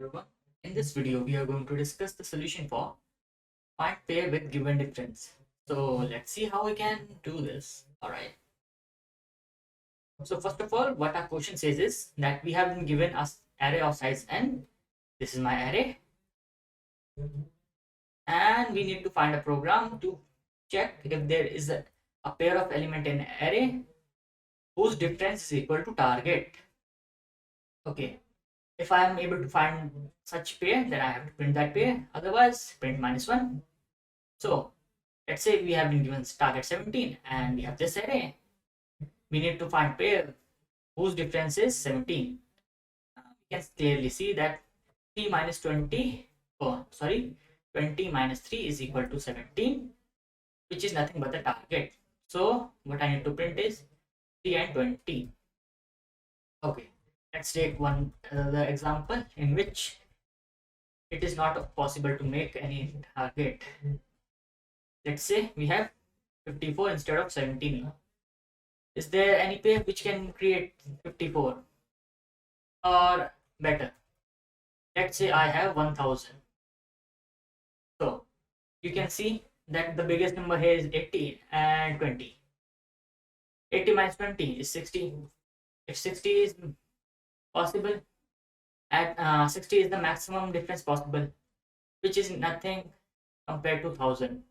Everyone. In this video, we are going to discuss the solution for find pair with given difference. So let's see how we can do this. Alright. So first of all, what our question says is that we have been given us array of size n. This is my array. And we need to find a program to check if there is a pair of element in array whose difference is equal to target. Okay. If I am able to find such pair, then I have to print that pair. Otherwise, print -1. So let's say we have been given target 17 and we have this array. We need to find pair whose difference is 17. We can clearly see that 3 minus 20, 20 minus 3 is equal to 17, which is nothing but the target. So what I need to print is 3 and 20. Okay, let's take one other example in which it is not possible to make any target. Let's say we have 54 instead of 17. Is there any pair which can create 54? Or better, let's say I have 1000. So you can see that the biggest number here is 80 and 20. 80 minus 20 is 60. If 60 is possible, at 60 is the maximum difference possible, which is nothing compared to 1000.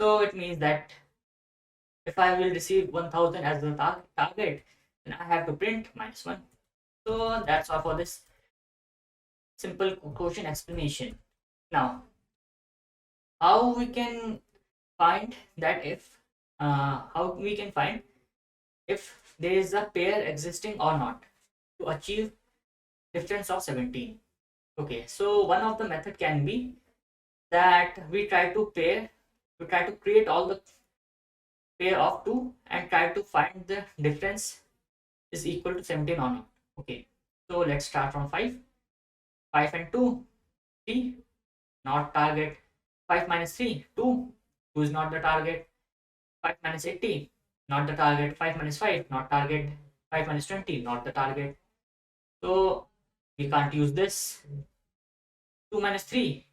So it means that if I will receive 1000 as the target, then I have to print -1. So that's all for this simple quotient explanation. Now, how we can find that how we can find if there is a pair existing or not to achieve difference of 17. Okay, so one of the method can be that we try to create all the pair of 2 and try to find the difference is equal to 17 or not. Okay, so let's start from 5. 5 and 2, 3, not target. 5 minus 3, 2, 2 is not the target. 5 minus 80, not the target. 5 minus 5, not target. 5 minus 20, not the target. So we can't use this. 2 minus 3,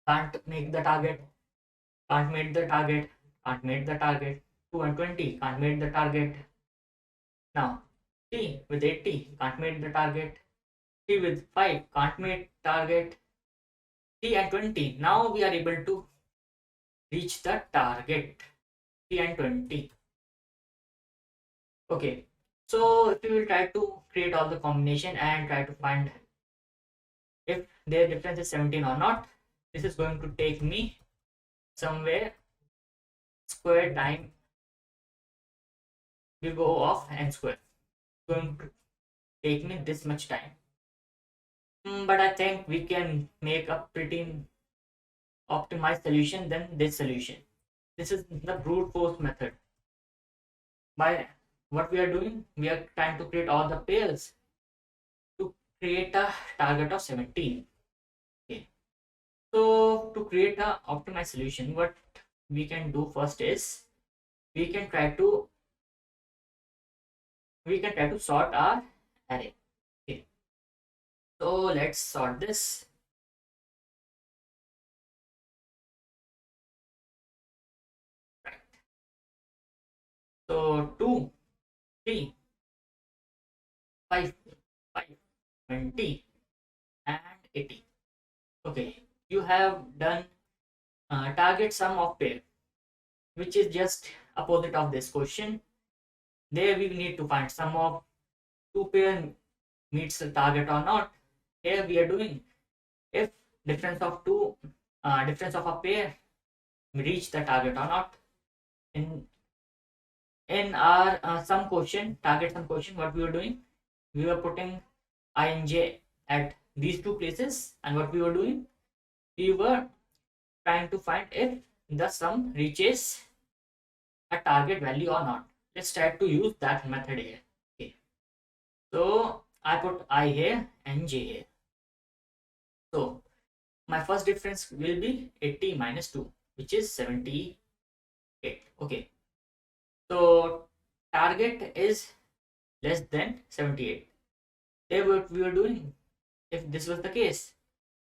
can't make the target. Can't make the target. Can't make the target. 2 and 20, can't make the target. Now 3 with 80, can't make the target. 3 with 5, can't make target. 3 and 20, now we are able to reach the target. 3 and 20. Okay, so if we will try to create all the combination and try to find if their difference is 17 or not, this is going to take me somewhere square time we go of n square. It's going to take me this much time. But I think we can make a pretty optimized solution than this solution. This is the brute force method. By what we are doing, we are trying to create all the pairs to create a target of 17. Okay, so to create a optimized solution, what we can do first is we can try to sort our array. Okay, so let's sort this. Right. So 2, 3, 5, 5, 20 and 80. Okay, you have done target sum of pair, which is just opposite of this question. There we need to find sum of 2 pair meets the target or not. Here we are doing if difference of a pair reach the target or not. In our target sum question, what we were doing, we were putting I and j at these two places, and what we were doing, we were trying to find if the sum reaches a target value or not. Let's try to use that method here. Okay, so I put I here and j here. So my first difference will be 80 minus 2, which is 78. Okay, so target is less than 78. There what we were doing, if this was the case,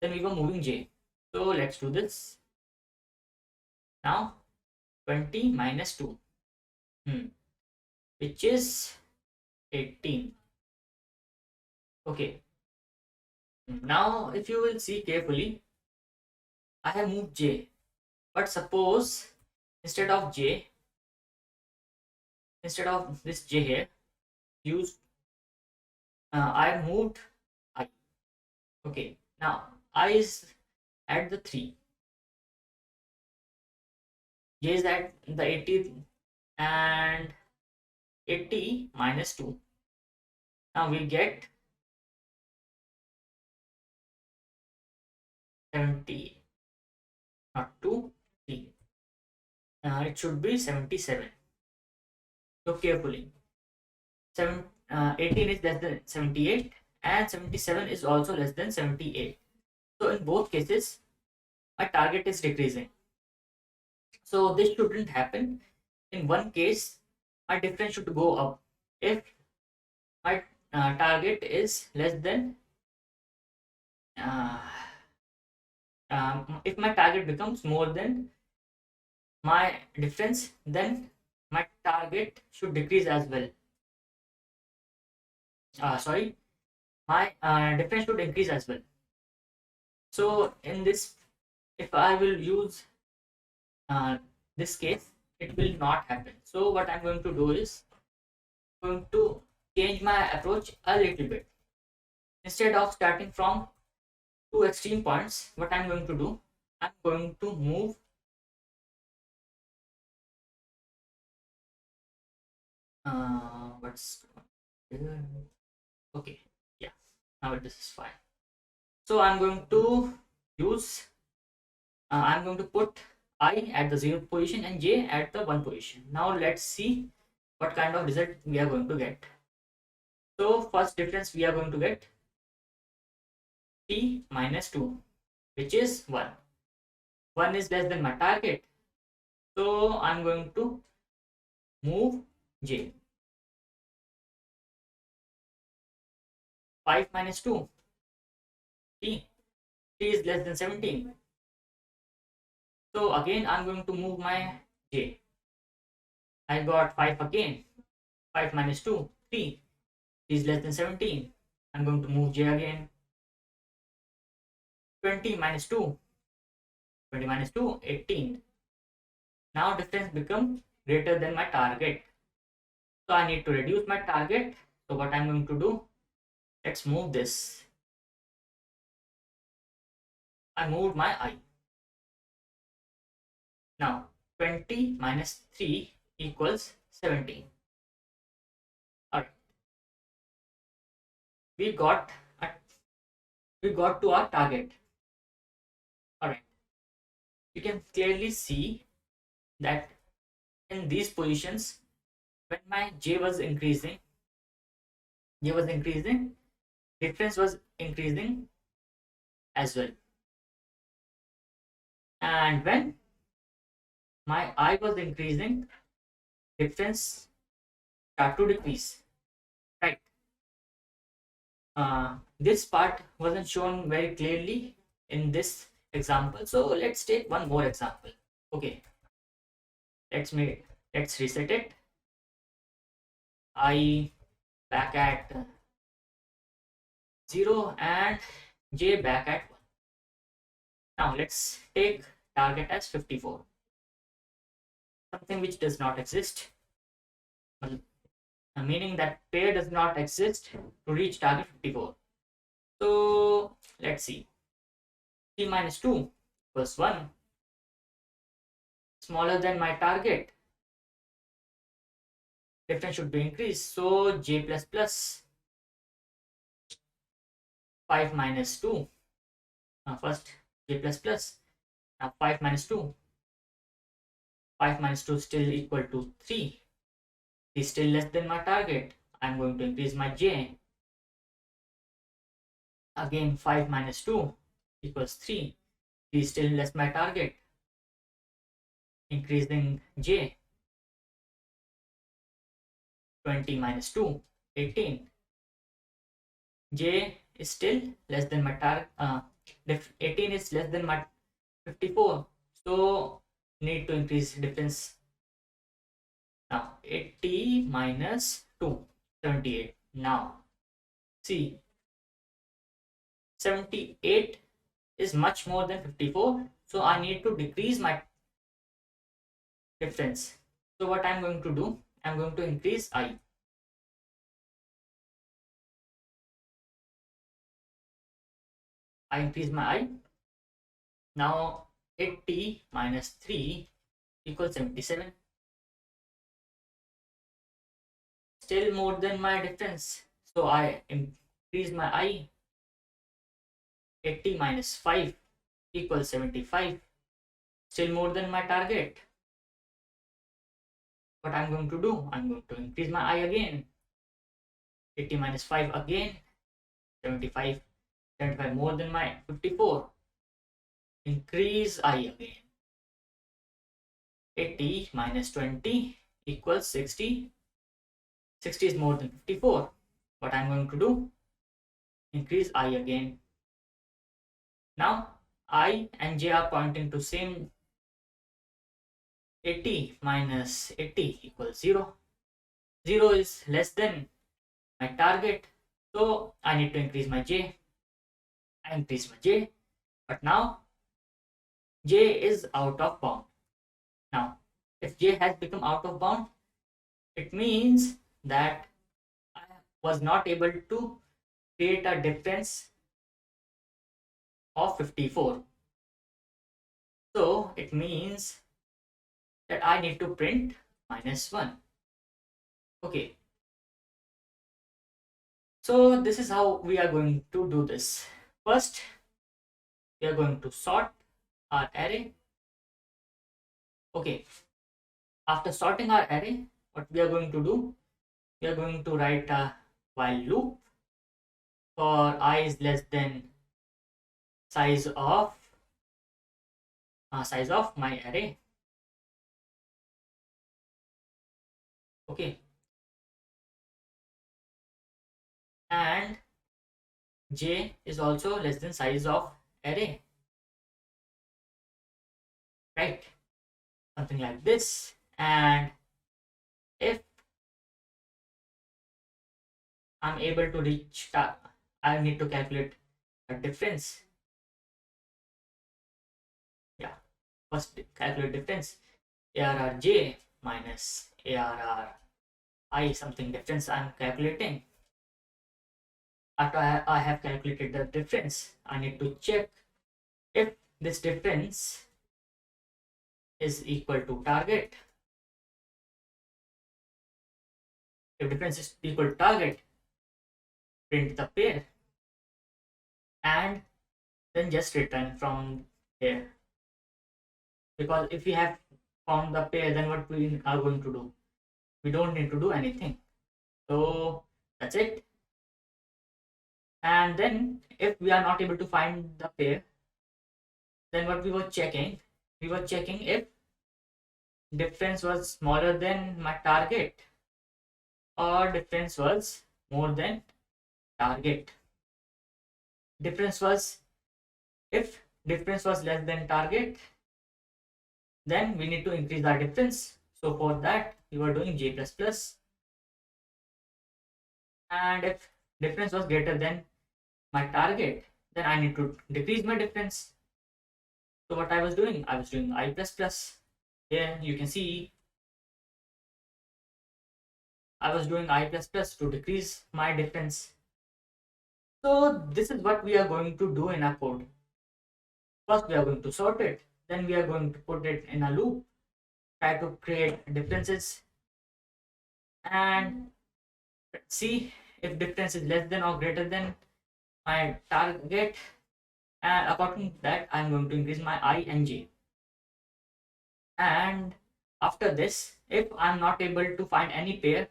then we were moving j. So let's do this. Now 20 minus 2, which is 18. Okay. Now if you will see carefully, I have moved j. But suppose instead of j, instead of this j here, use I moved I. Okay. Now I is at the 3. J is at the 80, and 80 minus 2. Now we get 70, not 2, 3. It should be 77. Look carefully. 18 is less than 78, and 77 is also less than 78. So in both cases, my target is decreasing. So this shouldn't happen. In one case, my difference should go up if my target is less than uh, if my target becomes more than my difference, then my target should decrease as well. Sorry, my difference should increase as well. So in this, if I will use this case, it will not happen. So what I'm going to do is going to change my approach a little bit. Instead of starting from two extreme points, what I'm going to do, I'm going to move what's okay, yeah, now this is fine. So I'm going to use I'm going to put I at the 0 position and j at the 1 position. Now let's see what kind of result we are going to get. So first difference we are going to get t minus 2, which is 1. 1 is less than my target, so I'm going to move j. 5 minus 2, t. T is less than 17. So again I'm going to move my j. I got 5 again. 5 minus 2, 3. T is less than 17. I'm going to move j again. 20 minus 2. 20 minus 2, 18. Now difference becomes greater than my target. So I need to reduce my target. So what I'm going to do, let's move this. I moved my I. Now 20 minus 3 equals 17. Alright. We got to our target. Alright. You can clearly see that in these positions, when my j was increasing, difference was increasing as well. And when my I was increasing, difference start to decrease, right? This part wasn't shown very clearly in this example, so let's take one more example. Okay, let's reset it. I back at 0 and j back at 1. Now let's take target as 54, something which does not exist, meaning that pair does not exist to reach target 54. So let's see, 3 minus 2 plus 1, smaller than my target, difference should be increased, so j plus plus. 5 minus 2, first j plus plus. Now 5 minus 2, 5 minus 2 still equal to 3, is still less than my target. I'm going to increase my j. Again 5 minus 2 equals 3, is still less my target, increasing j. 20 minus 2, 18, j is still less than my target. 18 is less than my 54, so need to increase difference. Now 80 minus 2, 78. Now see, 78 is much more than 54, so I need to decrease my difference. So what I'm going to do, I'm going to increase I. I increase my I. Now 80 minus 3 equals 77. Still more than my difference. So I increase my I. 80 minus 5 equals 75. Still more than my target. What I'm going to do, I'm going to increase my I again. 80 minus 5 again. 75. 75 more than my 54. Increase I again. 80 minus 20 equals 60. 60 is more than 54. What I'm going to do, increase I again. Now I and j are pointing to same. 80 minus 80 equals 0. 0 is less than my target, so I need to increase my j. I increase my j, but now j is out of bound. Now if j has become out of bound, it means that I was not able to create a difference of 54. So it means that I need to print -1. Okay, so this is how we are going to do this. First, we are going to sort our array. Okay, after sorting our array, what we are going to do, we are going to write a while loop for I is less than size of my array. Okay, and j is also less than size of array, right? Something like this. And if I'm able to reach, I need to calculate a difference. Yeah, first calculate difference. ARR j minus ARR I, something difference I'm calculating. After I have calculated the difference, I need to check if this difference is equal to target. If difference is equal to target, print the pair and then just return from there. Because if we have found the pair, then what we are going to do? We don't need to do anything. So that's it. And then if we are not able to find the pair, then what we were checking if difference was smaller than my target or difference was more than target. Difference was, if difference was less than target, then we need to increase our difference. So for that we were doing j plus plus. And if difference was greater than my target, then I need to decrease my difference. So what I was doing I plus plus. Here you can see I was doing I plus plus to decrease my difference. So this is what we are going to do in our code. First we are going to sort it, then we are going to put it in a loop, try to create differences and see if difference is less than or greater than my target, and according to that I'm going to increase my I and j. And after this, if I'm not able to find any pair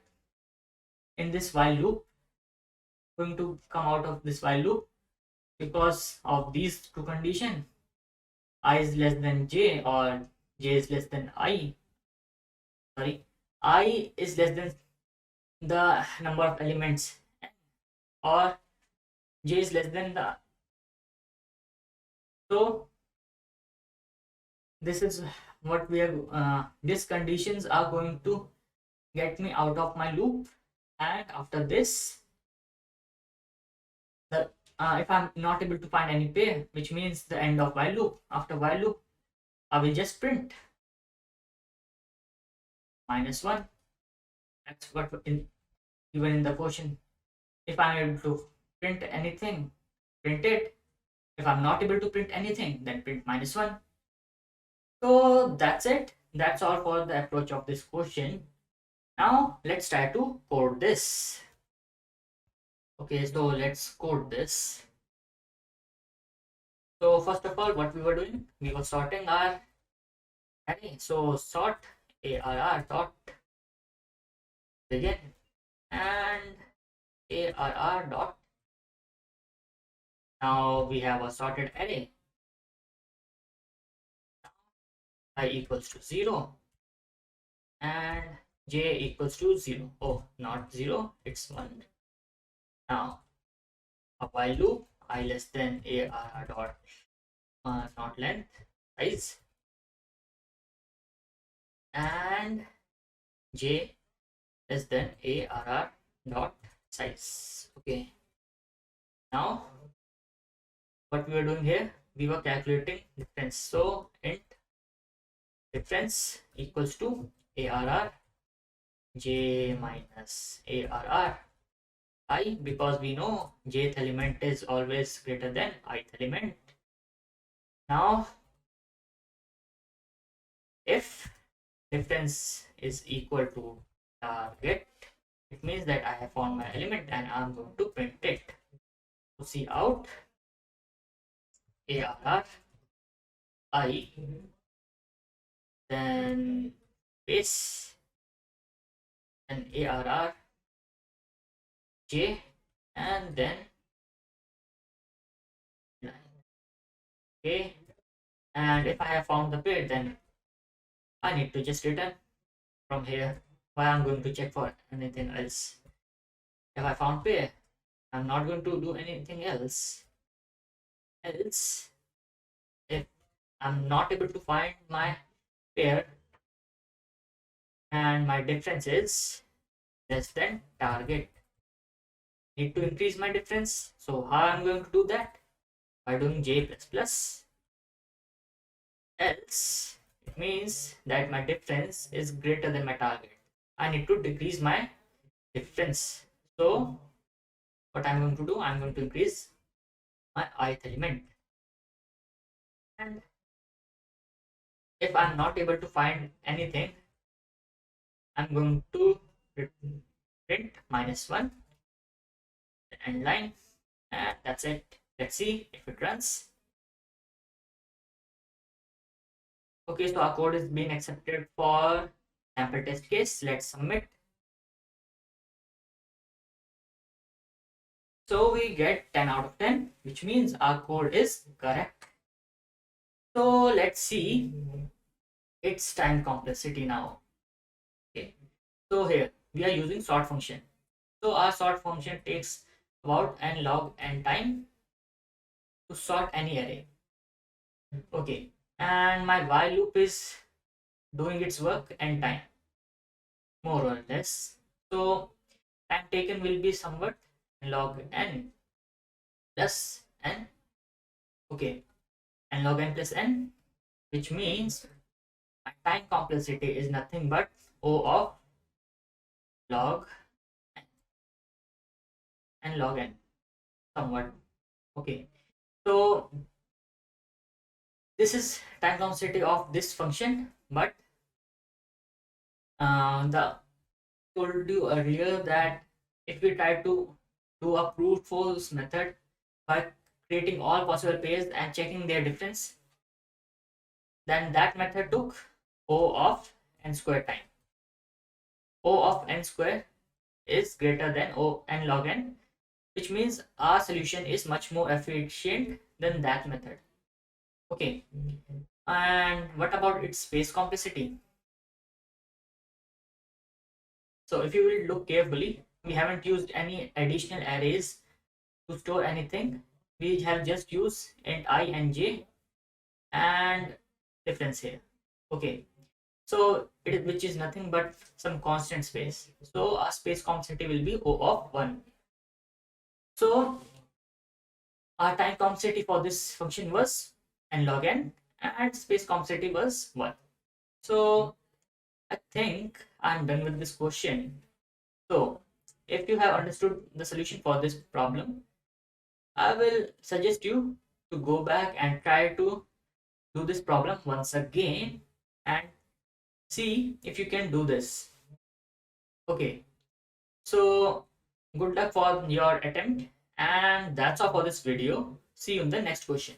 in this while loop, I'm going to come out of this while loop because of these two conditions. I is less than j or j is less than I. Sorry, I is less than the number of elements or j is less than the, so this is what we are these conditions are going to get me out of my loop. And after this, the if I'm not able to find any pair, which means the end of while loop, after while loop I will just print -1. That's what given in the question. If I'm able to print anything, print it. If I'm not able to print anything, then print -1. So that's it. That's all for the approach of this question. Now let's try to code this. Okay, so let's code this. So first of all, what we were doing, we were sorting our array. So sort arr dot begin and arr dot. Now we have a sorted array. I equals to 0 and j equals to 0. Oh, not 0, it's 1. Now a while loop I less than arr dot not length size and j less than arr dot size. Okay, now what we were doing here, we were calculating difference. So int difference equals to arr j minus arr I, because we know jth element is always greater than ith element. Now if difference is equal to target, it means that I have found my element and I'm going to print it. So see out arr I, then base, then arr j, and then okay. And if I have found the pair, then I need to just return from here. Why I'm going to check for anything else? If I found pair, I'm not going to do anything else. Else, if I'm not able to find my pair and my difference is less than target, need to increase my difference. So how I'm going to do that? By doing j plus plus. Else it means that my difference is greater than my target. I need to decrease my difference. So what I'm going to do, I'm going to increase my ith element. And if I'm not able to find anything, I'm going to print -1, the end line, and that's it. Let's see if it runs. Okay, so our code is being accepted for sample test case. Let's submit. So we get 10 out of 10, which means our code is correct. So let's see its time complexity now. Okay, so here we are using sort function. So our sort function takes about n log n time to sort any array. Okay, and my while loop is doing its work n time, more or less. So time taken will be somewhat log n plus n. Okay, n log n plus n, which means my time complexity is nothing but O of log n log n, somewhat. Okay, so this is time complexity of this function, but the told you earlier that if we try to do a brute force method by creating all possible pairs and checking their difference, then that method took O of n square time. O of n square is greater than O n log n, which means our solution is much more efficient than that method. Okay, and what about its space complexity? So if you will look carefully, we haven't used any additional arrays to store anything, we have just used int I and j and difference here. Okay, so which is nothing but some constant space. So our space complexity will be O of 1. So our time complexity for this function was n log n and space complexity was 1. So I think I'm done with this question. So if you have understood the solution for this problem, I will suggest you to go back and try to do this problem once again and see if you can do this. Okay, so good luck for your attempt, and that's all for this video. See you in the next question.